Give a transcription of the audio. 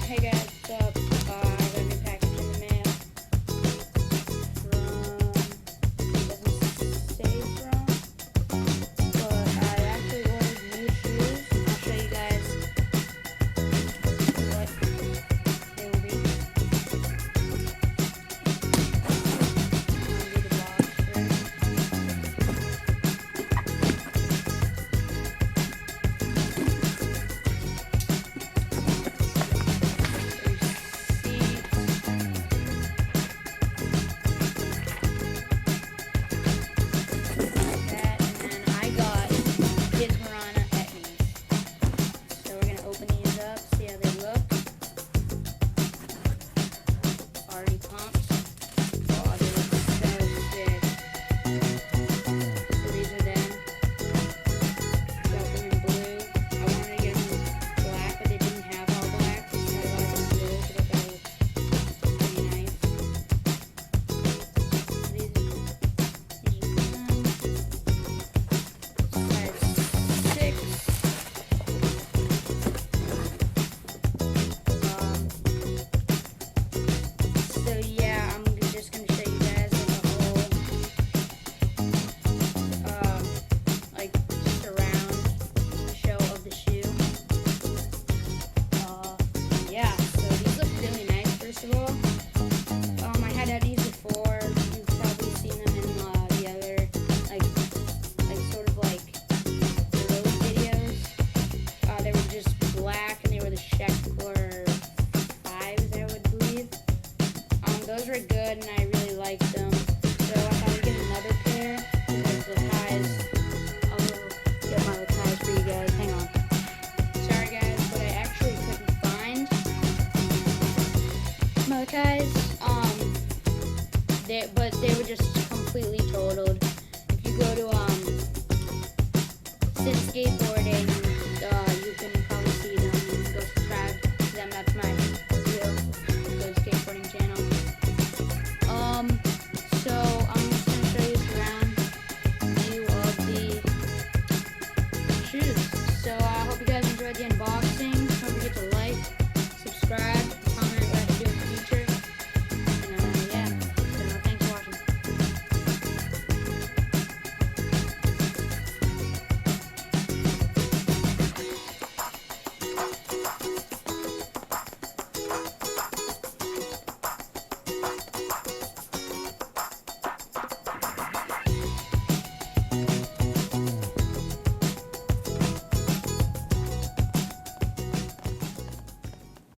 Hey guys, what's up? I got a new package in the mail doesn't say from, but I actually ordered new shoes. I'll show you guys what they will be. I'll do the box first. Those were good and I really liked them. So I thought I'd get another pair because the ties. I'll get my ties for you guys. Hang on. Sorry guys, but I actually couldn't find my ties. But